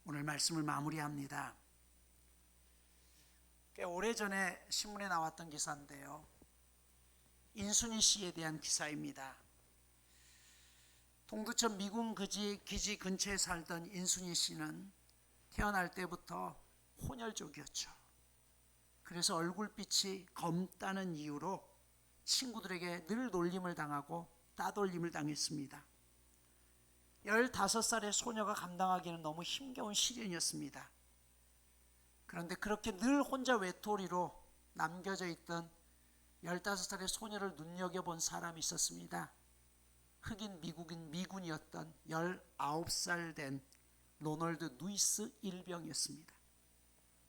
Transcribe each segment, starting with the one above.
오늘 말씀을 마무리합니다. 꽤 오래전에 신문에 나왔던 기사인데요, 인순이 씨에 대한 기사입니다. 동두천 미군 기지 근처에 살던 인순이 씨는 태어날 때부터 혼혈족이었죠. 그래서 얼굴빛이 검다는 이유로 친구들에게 늘 놀림을 당하고 따돌림을 당했습니다. 15살의 소녀가 감당하기는 너무 힘겨운 시련이었습니다. 그런데 그렇게 늘 혼자 외톨이로 남겨져 있던 15살의 소녀를 눈여겨본 사람이 있었습니다. 흑인 미군이었던 19살 된 로널드 누이스 일병이었습니다.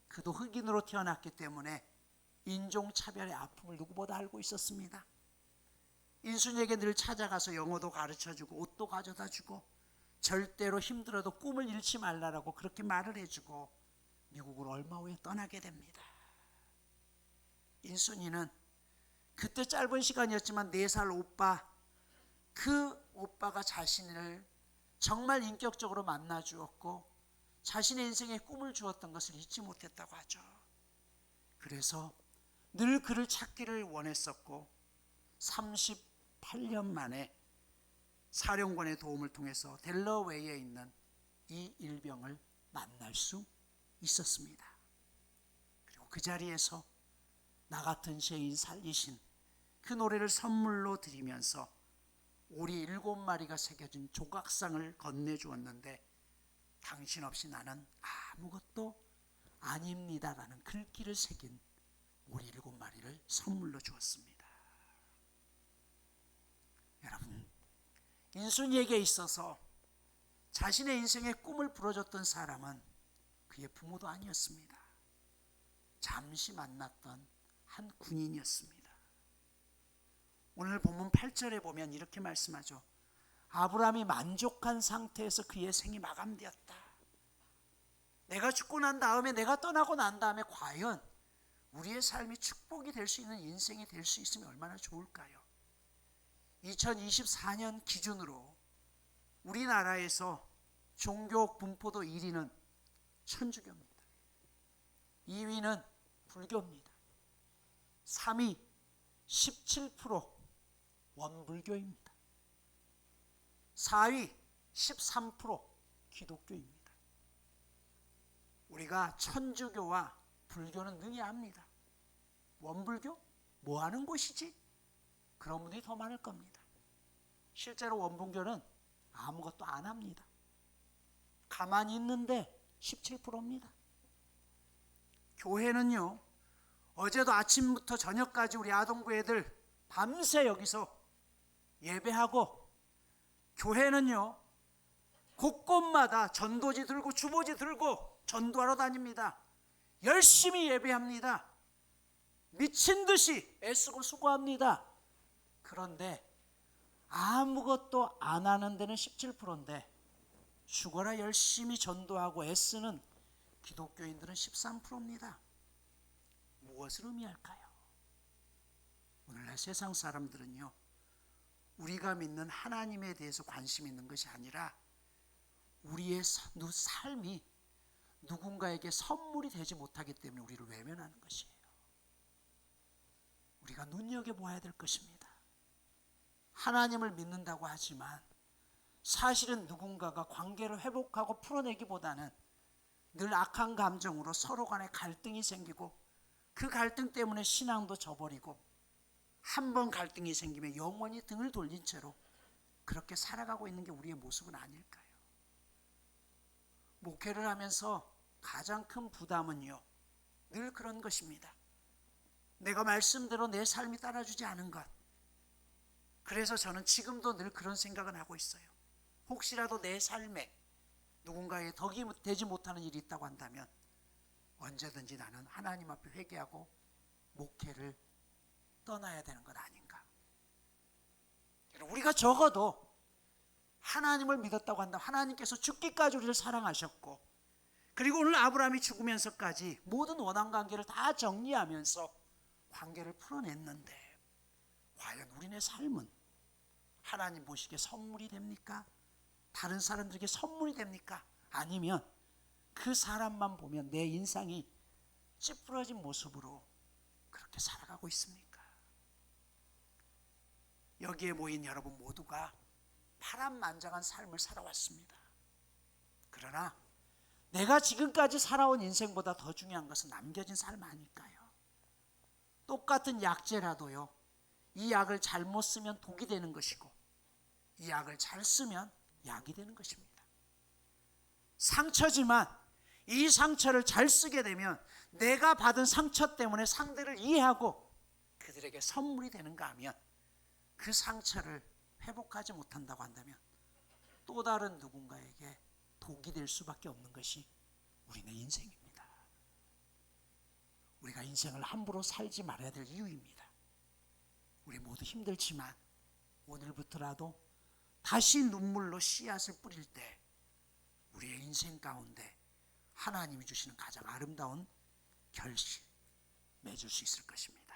그도 흑인으로 태어났기 때문에 인종차별의 아픔을 누구보다 알고 있었습니다. 인순이에게 늘 찾아가서 영어도 가르쳐주고 옷도 가져다주고 절대로 힘들어도 꿈을 잃지 말라라고 그렇게 말을 해주고 미국으로 얼마 후에 떠나게 됩니다. 인순이는 그때 짧은 시간이었지만 4살 오빠, 그 오빠가 자신을 정말 인격적으로 만나주었고 자신의 인생에 꿈을 주었던 것을 잊지 못했다고 하죠. 그래서 늘 그를 찾기를 원했었고 38년 만에 사령관의 도움을 통해서 델러웨이에 있는 이 일병을 만날 수 있었습니다. 그리고 그 자리에서 나 같은 죄인 살리신 그 노래를 선물로 드리면서 오리 7마리가 새겨진 조각상을 건네주었는데 당신 없이 나는 아무것도 아닙니다라는 글귀를 새긴 오리 7마리를 선물로 주었습니다. 여러분, 인순이에게 있어서 자신의 인생의 꿈을 불어줬던 사람은 그의 부모도 아니었습니다. 잠시 만났던 한 군인이었습니다. 오늘 본문 8절에 보면 이렇게 말씀하죠. 아브라함이 만족한 상태에서 그의 생이 마감되었다. 내가 죽고 난 다음에, 내가 떠나고 난 다음에 과연 우리의 삶이 축복이 될 수 있는 인생이 될 수 있으면 얼마나 좋을까요? 2024년 기준으로 우리나라에서 종교 분포도 1위는 천주교입니다. 2위는 불교입니다. 3위 17% 원불교입니다. 4위 13% 기독교입니다. 우리가 천주교와 불교는 능히 압니다. 원불교? 뭐 하는 곳이지? 그런 분들이 더 많을 겁니다. 실제로 원불교는 아무것도 안 합니다. 가만히 있는데 17%입니다. 교회는요, 어제도 아침부터 저녁까지 우리 아동부 애들 밤새 여기서 예배하고, 교회는요 곳곳마다 전도지 들고 주보지 들고 전도하러 다닙니다. 열심히 예배합니다. 미친 듯이 애쓰고 수고합니다. 그런데 아무것도 안 하는 데는 17%인데 죽어라 열심히 전도하고 애쓰는 기독교인들은 13%입니다. 무엇을 의미할까요? 오늘날 세상 사람들은요, 우리가 믿는 하나님에 대해서 관심 있는 것이 아니라 우리의 삶이 누군가에게 선물이 되지 못하기 때문에 우리를 외면하는 것이에요. 우리가 눈여겨보아야 될 것입니다. 하나님을 믿는다고 하지만 사실은 누군가가 관계를 회복하고 풀어내기보다는 늘 악한 감정으로 서로 간에 갈등이 생기고 그 갈등 때문에 신앙도 저버리고 한 번 갈등이 생기면 영원히 등을 돌린 채로 그렇게 살아가고 있는 게 우리의 모습은 아닐까요? 목회를 하면서 가장 큰 부담은요, 늘 그런 것입니다. 내가 말씀대로 내 삶이 따라주지 않은 것. 그래서 저는 지금도 늘 그런 생각을 하고 있어요. 혹시라도 내 삶에 누군가의 덕이 되지 못하는 일이 있다고 한다면 언제든지 나는 하나님 앞에 회개하고 목회를 떠나야 되는 것 아닌가. 우리가 적어도 하나님을 믿었다고 한다면 하나님께서 죽기까지 우리를 사랑하셨고, 그리고 오늘 아브라함이 죽으면서까지 모든 원한 관계를 다 정리하면서 관계를 풀어냈는데 과연 여러분의 삶은 하나님 보시기에 선물이 됩니까? 다른 사람들에게 선물이 됩니까? 아니면 그 사람만 보면 내 인상이 찌푸러진 모습으로 그렇게 살아가고 있습니까? 여기에 모인 여러분 모두가 파란만장한 삶을 살아왔습니다. 그러나 내가 지금까지 살아온 인생보다 더 중요한 것은 남겨진 삶 아닐까요? 똑같은 약재라도요, 이 약을 잘못 쓰면 독이 되는 것이고 이 약을 잘 쓰면 약이 되는 것입니다. 상처지만 이 상처를 잘 쓰게 되면 내가 받은 상처 때문에 상대를 이해하고 그들에게 선물이 되는가 하면 그 상처를 회복하지 못한다고 한다면 또 다른 누군가에게 독이 될 수밖에 없는 것이 우리의 인생입니다. 우리가 인생을 함부로 살지 말아야 될 이유입니다. 우리 모두 힘들지만 오늘부터라도 다시 눈물로 씨앗을 뿌릴 때 우리의 인생 가운데 하나님이 주시는 가장 아름다운 결실 맺을 수 있을 것입니다.